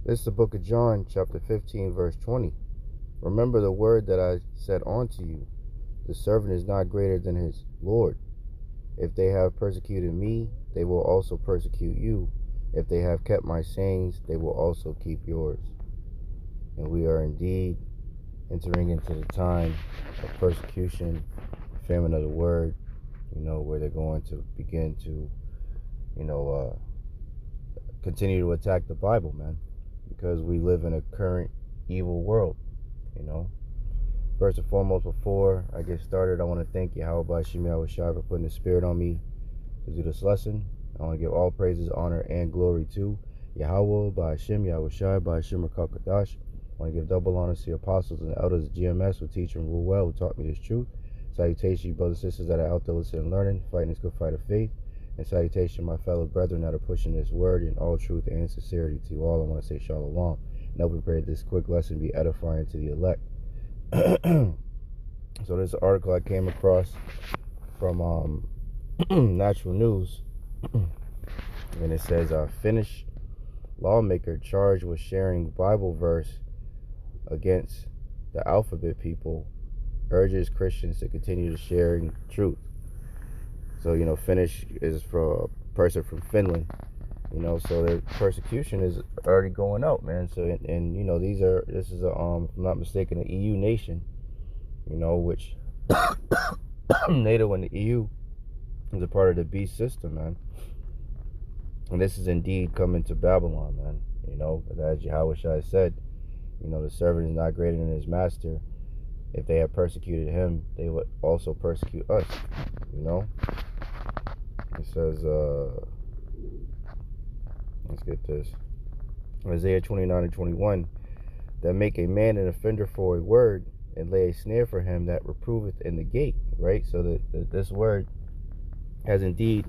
This is the book of John, chapter 15, verse 20. Remember the word that I said unto you. The servant is not greater than his Lord. If they have persecuted me, they will also persecute you. If they have kept my sayings, they will also keep yours. And we are indeed entering into the time of persecution, famine of the word, where they're going to begin to, continue to attack the Bible, man, because we live in a current evil world, First and foremost, before I get started, I want to thank Yahawashi for putting the spirit on me to do this lesson. I want to give all praises, honor, and glory to Yahawah, Bahasham, Yahawashi, Bahasham, Kadash. I want to give double honor to the apostles and the elders of GMS who teach and rule well, who taught me this truth. Salutation, brothers and sisters that are out there listening and learning, fighting this good fight of faith. And salutation, my fellow brethren that are pushing this word in all truth and sincerity. To you all, I want to say shalom. Now we pray that this quick lesson be edifying to the elect. So this article I came across from Natural News, and it says Finnish lawmaker charged with sharing Bible verse against the alphabet people urges Christians to continue to sharing truth. So Finnish is for a person from Finland, so the persecution is already going out, man. So and this is a if I'm not mistaken, an EU nation, which NATO and the EU is a part of the beast system, man. And this is indeed coming to Babylon, man. As Yahawashi said, the servant is not greater than his master. If they have persecuted him, they would also persecute us. It says, let's get this. Isaiah 29:21, that make a man an offender for a word, and lay a snare for him that reproveth in the gate. Right? So that this word has indeed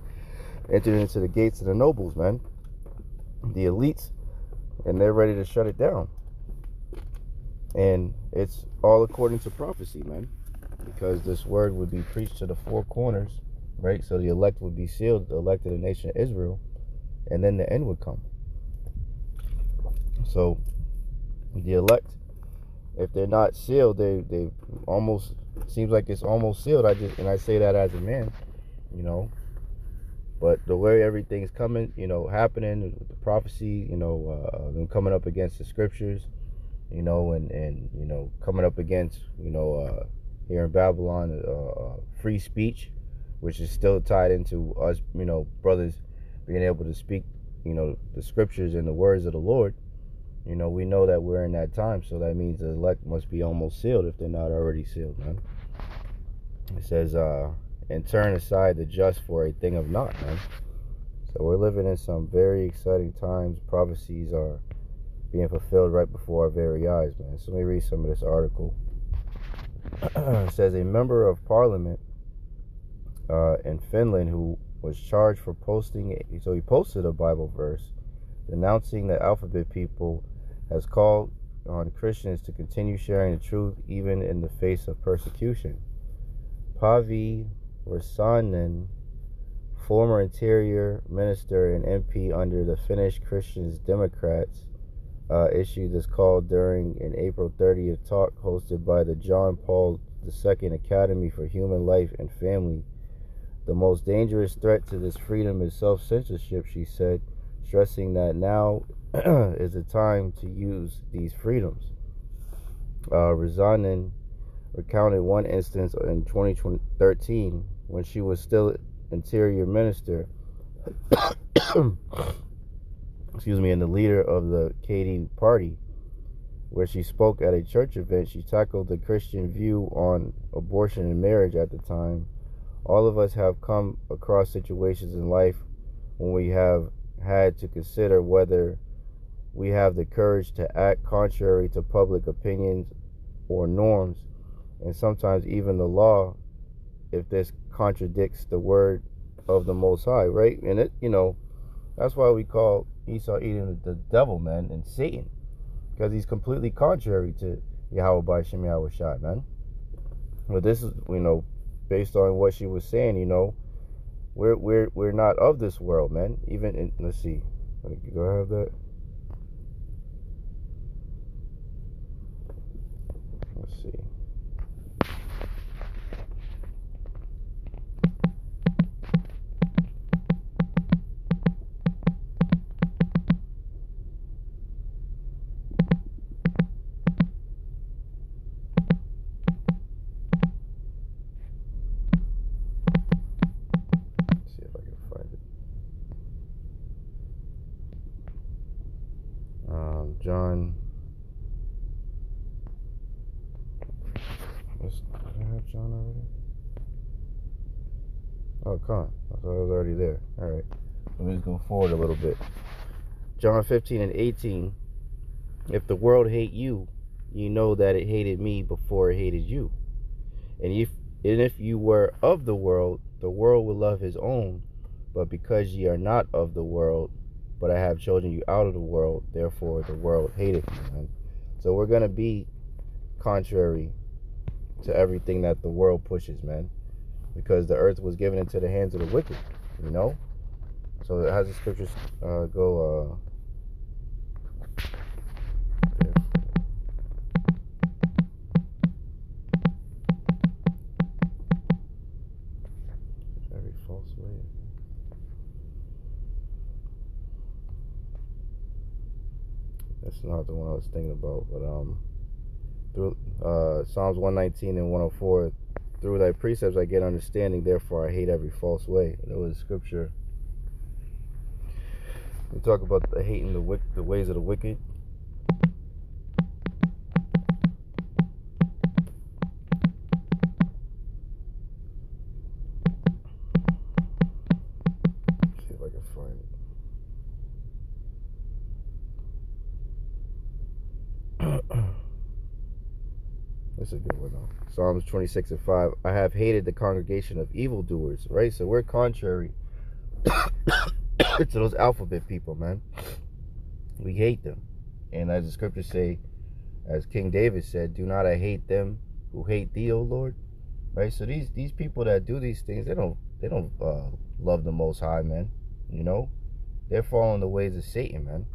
entered into the gates of the nobles, man, the elites, and they're ready to shut it down. And it's all according to prophecy, man, because this word would be preached to the four corners, right? So the elect would be sealed, the elect of the nation of Israel, and then the end would come. So the elect, if they're not sealed, they almost, seems like it's almost sealed. I say that as a man, but the way everything's coming, happening with the prophecy, them coming up against the scriptures, and coming up against, here in Babylon, free speech, which is still tied into us, brothers being able to speak, the scriptures and the words of the Lord. We know that we're in that time, so that means the elect must be almost sealed if they're not already sealed, man. It says, and turn aside the just for a thing of naught, man. So we're living in some very exciting times. Prophecies are being fulfilled right before our very eyes, man. So let me read some of this article. It says a member of parliament in Finland who was charged for he posted a Bible verse denouncing the alphabet people, has called on Christians to continue sharing the truth even in the face of persecution. Pavi Rasanen, former interior minister and MP under the Finnish Christian Democrats, issued this call during an April 30th talk hosted by the John Paul II Academy for Human Life and Family. The most dangerous threat to this freedom is self-censorship, she said, stressing that now is the time to use these freedoms. Razanen recounted one instance in 2013 when she was still interior minister and the leader of the KD party, where she spoke at a church event. She tackled the Christian view on abortion and marriage at the time. All of us have come across situations in life when we have had to consider whether we have the courage to act contrary to public opinions or norms, and sometimes even the law, if this contradicts the word of the Most High, right? And it, that's why we call Esau Edom the devil, man, and Satan, because he's completely contrary to Yahawah by Shem Yahawashi, man. But this is, based on what she was saying, we're not of this world, man. Even in, let's see, do I have that? John. Did I have John already? Oh, come on. I thought I was already there. Alright. Let me just go forward a little bit. John 15:18. If the world hate you, you know that it hated me before it hated you. And if you were of the world would love his own. But because ye are not of the world, but I have chosen you out of the world, therefore the world hateth you, man. So we're going to be contrary to everything that the world pushes, man. Because the earth was given into the hands of the wicked, you know? So as the scriptures go, every false way. That's not the one I was thinking about, but through Psalms 119 and 104, through thy precepts I get understanding, therefore I hate every false way. There was scripture. We talk about the hating the ways of the wicked. Let's see if I can find it. That's a good one though. Psalms 26:5. I have hated the congregation of evildoers. Right, so we're contrary to those alphabet people, man. We hate them, and as the scriptures say, as King David said, "Do not I hate them who hate thee, O Lord." Right. So these people that do these things, they don't love the Most High, man. You know, they're following the ways of Satan, man,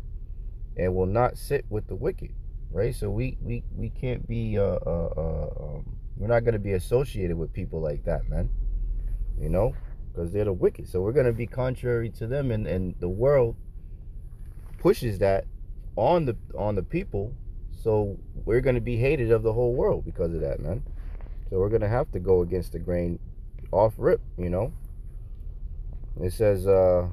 and will not sit with the wicked. Right. So we can't be we're not going to be associated with people like that, man. You know, because they're the wicked. So we're going to be contrary to them, and the world pushes that on the people. So we're going to be hated of the whole world because of that, man. So we're going to have to go against the grain off rip, you know. It says the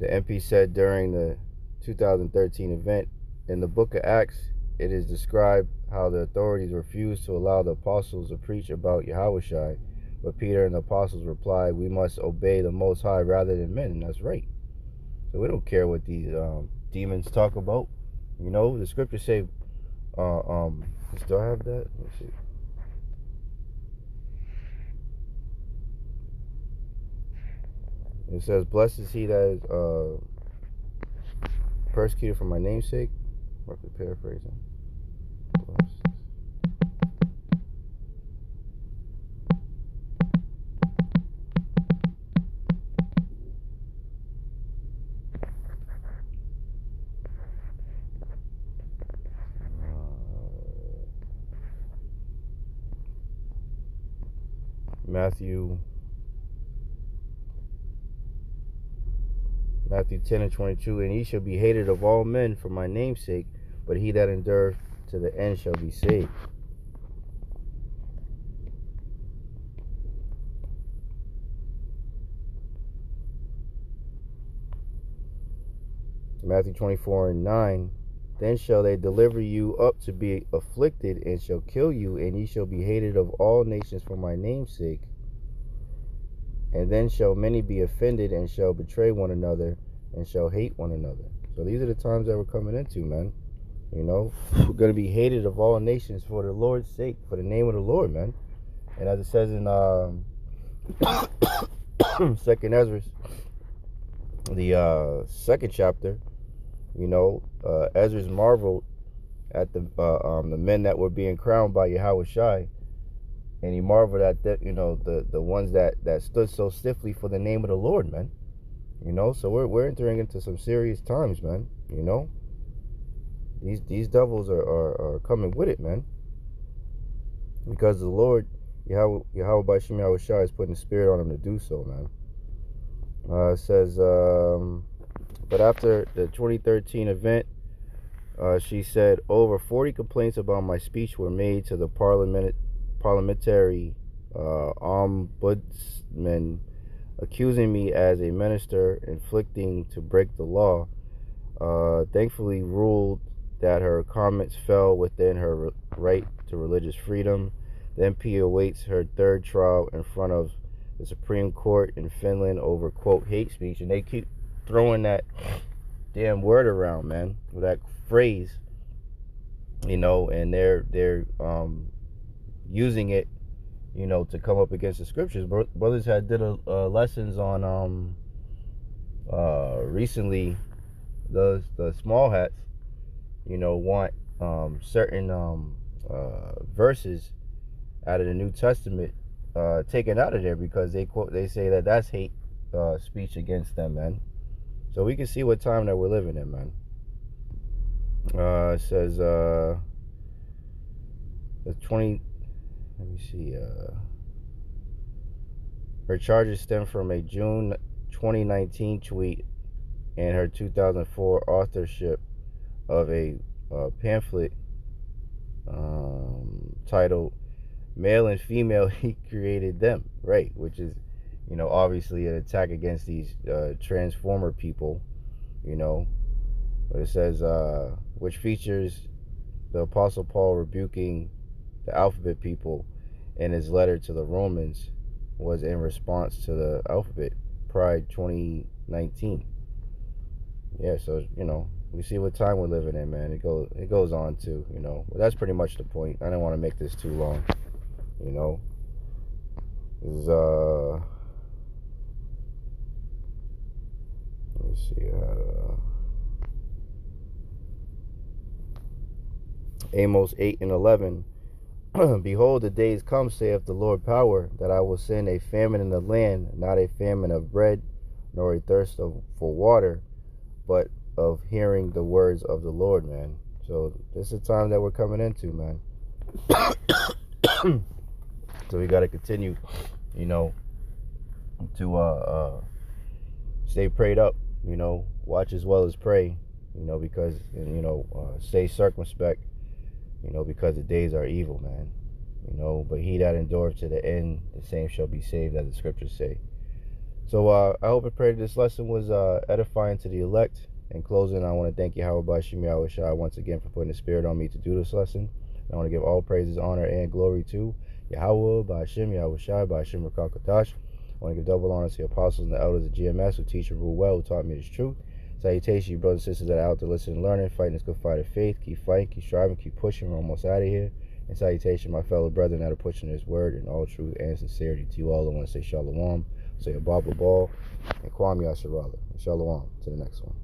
MP said during the 2013 event, in the book of Acts, it is described how the authorities refused to allow the apostles to preach about Yahawashi, but Peter and the apostles replied, we must obey the Most High rather than men. And that's right. So we don't care what these demons talk about. You know, the scriptures say, do I have that? Let's see. It says, blessed is he that is persecuted for my name's sake. Roughly paraphrasing. Blessed. Matthew 10 and 22, and ye shall be hated of all men for my name's sake, but he that endureth to the end shall be saved. Matthew 24 and 9, then shall they deliver you up to be afflicted, and shall kill you, and ye shall be hated of all nations for my name's sake. And then shall many be offended, and shall betray one another, and shall hate one another. So these are the times that we're coming into, man. You know, we're going to be hated of all nations for the Lord's sake, for the name of the Lord, man. And as it says in 2nd Ezra, the 2nd chapter, you know, Ezra's marveled at the men that were being crowned by Yahawashi. And he marveled at that, you know, the ones that stood so stiffly for the name of the Lord, man. You know, so we're entering into some serious times, man. You know, these devils are coming with it, man. Because the Lord, Yahawah Bahasham Yahawashi, is putting the spirit on them to do so, man. It says, but after the 2013 event, she said, over 40 complaints about my speech were made to the parliamentary ombudsman, accusing me as a minister inflicting to break the law, thankfully ruled that her comments fell within her right to religious freedom. The MP awaits her third trial in front of the Supreme Court in Finland over, quote, hate speech. And they keep throwing that damn word around, man, with that phrase, and they're using it, to come up against the scriptures. Brothers had did lessons on recently. The small hats, want certain verses out of the New Testament taken out of there because they say that that's hate speech against them, man. So we can see what time that we're living in, man. It says the 20. Let me see. Her charges stem from a June 2019 tweet and her 2004 authorship of a pamphlet titled "Male and Female He Created Them," right? Which is, obviously an attack against these transformer people, But it says, which features the Apostle Paul rebuking the alphabet people in his letter to the Romans, was in response to the alphabet Pride 2019. Yeah, so we see what time we're living in, man. It goes on to, but that's pretty much the point. I didn't want to make this too long, This is let me see. Amos 8:11. Behold, the days come, saith the Lord power, that I will send a famine in the land, not a famine of bread, nor a thirst for water, but of hearing the words of the Lord, man. So this is the time that we're coming into, man. So we got to continue, to stay prayed up, watch as well as pray, because, stay circumspect, because the days are evil, man. But he that endureth to the end, the same shall be saved, as the scriptures say. So I hope and pray that this lesson was edifying to the elect. In closing, I want to thank Yahawah, Bahasham, Yahawashi once again for putting the spirit on me to do this lesson. I want to give all praises, honor, and glory to Yahawah, Bahasham, Yahawashi, Bahasham, Rakakatash. I want to give double honor to the apostles and the elders of GMS who teach and rule well, who taught me this truth. Salutation, you brothers and sisters that are out there listening and learning, fighting this good fight of faith. Keep fighting, keep striving, keep pushing. We're almost out of here. And salutation, my fellow brethren that are pushing this word in all truth and sincerity. To you all, I want to say shalom, say a Baba Ball, and Kwam Yasharala. Shalom. To the next one.